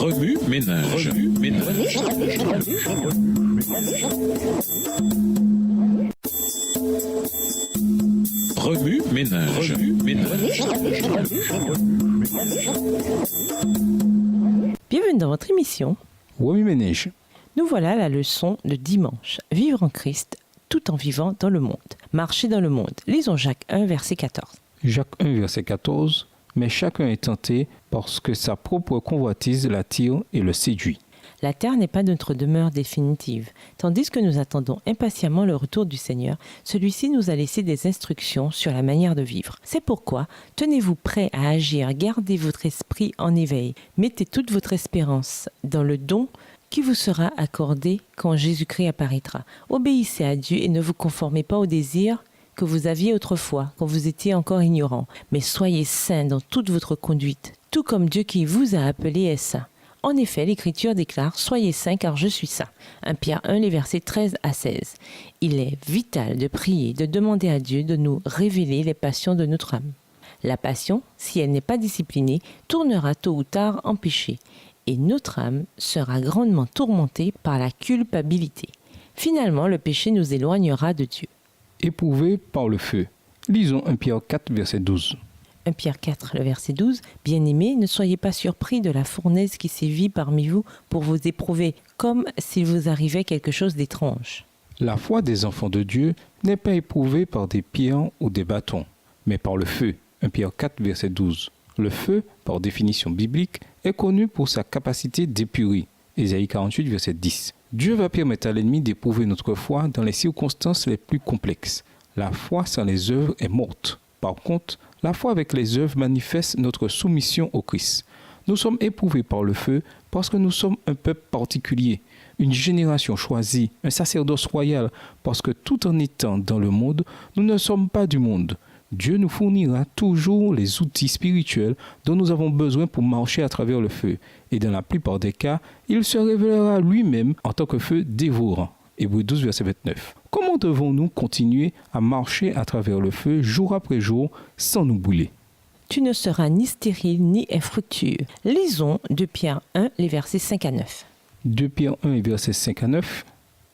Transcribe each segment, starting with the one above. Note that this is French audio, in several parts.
Remue ménage. Remue ménage. Bienvenue dans votre émission. Remue ménage. Nous voilà à la leçon de dimanche. Vivre en Christ tout en vivant dans le monde. Marcher dans le monde. Lisons Jacques 1, verset 14. Jacques 1, verset 14. Mais chacun est tenté parce que sa propre convoitise l'attire et le séduit. La terre n'est pas notre demeure définitive. Tandis que nous attendons impatiemment le retour du Seigneur, celui-ci nous a laissé des instructions sur la manière de vivre. C'est pourquoi, tenez-vous prêts à agir, gardez votre esprit en éveil, mettez toute votre espérance dans le don qui vous sera accordé quand Jésus-Christ apparaîtra. Obéissez à Dieu et ne vous conformez pas aux désirs que vous aviez autrefois, quand vous étiez encore ignorant, mais soyez saints dans toute votre conduite, tout comme Dieu qui vous a appelé est saint. En effet, l'Écriture déclare « Soyez saints car je suis saint ». 1 Pierre 1, les versets 13 à 16. Il est vital de prier, de demander à Dieu de nous révéler les passions de notre âme. La passion, si elle n'est pas disciplinée, tournera tôt ou tard en péché, et notre âme sera grandement tourmentée par la culpabilité. Finalement, le péché nous éloignera de Dieu. Éprouvé par le feu. Lisons 1 Pierre 4, verset 12. 1 Pierre 4, le verset 12. « Bien-aimés, ne soyez pas surpris de la fournaise qui sévit parmi vous pour vous éprouver, comme s'il vous arrivait quelque chose d'étrange. » La foi des enfants de Dieu n'est pas éprouvée par des pierres ou des bâtons, mais par le feu. 1 Pierre 4, verset 12. Le feu, par définition biblique, est connu pour sa capacité d'épurer. Ésaïe 48, verset 10. Dieu va permettre à l'ennemi d'éprouver notre foi dans les circonstances les plus complexes. La foi sans les œuvres est morte. Par contre, la foi avec les œuvres manifeste notre soumission au Christ. Nous sommes éprouvés par le feu parce que nous sommes un peuple particulier, une génération choisie, un sacerdoce royal, parce que tout en étant dans le monde, nous ne sommes pas du monde. Dieu nous fournira toujours les outils spirituels dont nous avons besoin pour marcher à travers le feu. Et dans la plupart des cas, il se révélera lui-même en tant que feu dévorant. Hébreux 12, verset 29. Comment devons-nous continuer à marcher à travers le feu jour après jour sans nous brûler? Tu ne seras ni stérile ni infructueux. Lisons 2 Pierre 1, les versets 5 à 9. 2 Pierre 1, versets 5 à 9.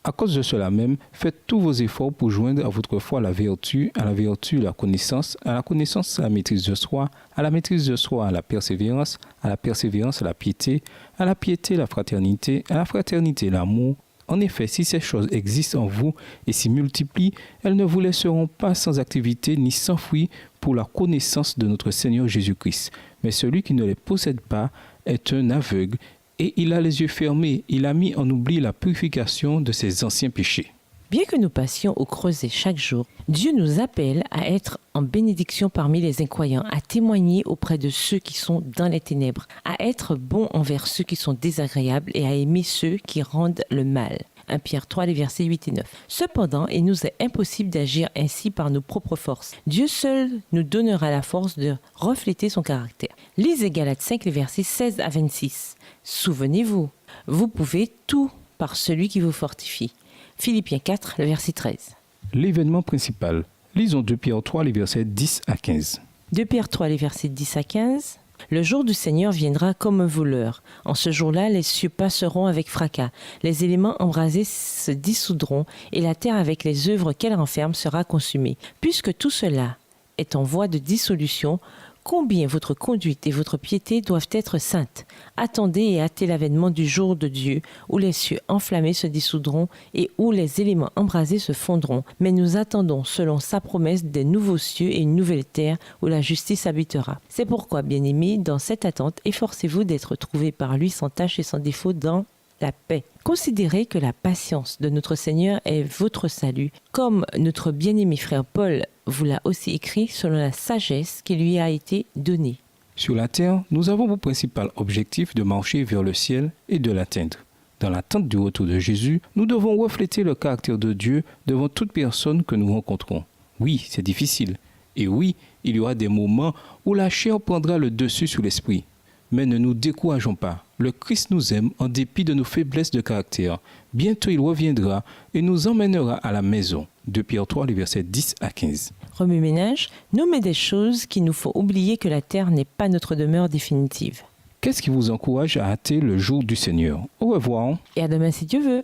À cause de cela même, faites tous vos efforts pour joindre à votre foi la vertu, à la vertu la connaissance, à la connaissance la maîtrise de soi, à la maîtrise de soi la persévérance, à la persévérance la piété, à la piété la fraternité, à la fraternité l'amour. En effet, si ces choses existent en vous et s'y multiplient, elles ne vous laisseront pas sans activité ni sans fruit pour la connaissance de notre Seigneur Jésus-Christ. Mais celui qui ne les possède pas est un aveugle et il a les yeux fermés. Il a mis en oubli la purification de ses anciens péchés. Bien que nous passions au creuset chaque jour, Dieu nous appelle à être en bénédiction parmi les incroyants, à témoigner auprès de ceux qui sont dans les ténèbres, à être bons envers ceux qui sont désagréables et à aimer ceux qui rendent le mal. 1 Pierre 3, les versets 8 et 9. Cependant, il nous est impossible d'agir ainsi par nos propres forces. Dieu seul nous donnera la force de refléter son caractère. Lisez Galates 5, les versets 16 à 26. Souvenez-vous, vous pouvez tout par celui qui vous fortifie. Philippiens 4, le verset 13. L'événement principal. Lisons 2 Pierre 3, les versets 10 à 15. 2 Pierre 3, les versets 10 à 15. Le jour du Seigneur viendra comme un voleur. En ce jour-là, les cieux passeront avec fracas. Les éléments embrasés se dissoudront et la terre avec les œuvres qu'elle renferme sera consumée. Puisque tout cela est en voie de dissolution, combien votre conduite et votre piété doivent être saintes. Attendez et hâtez l'avènement du jour de Dieu, où les cieux enflammés se dissoudront et où les éléments embrasés se fondront. Mais nous attendons, selon sa promesse, des nouveaux cieux et une nouvelle terre où la justice habitera. C'est pourquoi, bien-aimés, dans cette attente, efforcez-vous d'être trouvés par lui sans tache et sans défaut dans la paix. Considérez que la patience de notre Seigneur est votre salut, comme notre bien-aimé frère Paul vous l'a aussi écrit selon la sagesse qui lui a été donnée. Sur la terre, nous avons pour principal objectif de marcher vers le ciel et de l'atteindre. Dans l'attente du retour de Jésus, nous devons refléter le caractère de Dieu devant toute personne que nous rencontrons. Oui, c'est difficile. Et oui, il y aura des moments où la chair prendra le dessus sur l'esprit. Mais ne nous décourageons pas. Le Christ nous aime en dépit de nos faiblesses de caractère. Bientôt il reviendra et nous emmènera à la maison. 2 Pierre 3, les versets 10 à 15. Remue-ménage, nommez des choses qui nous font oublier que la terre n'est pas notre demeure définitive. Qu'est-ce qui vous encourage à hâter le jour du Seigneur? Au revoir. Et à demain si Dieu veut.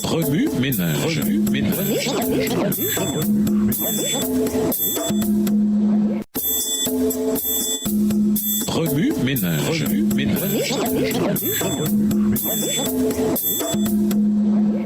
Remue ménage. Remue ménage. Remue ménage. Remue ménage.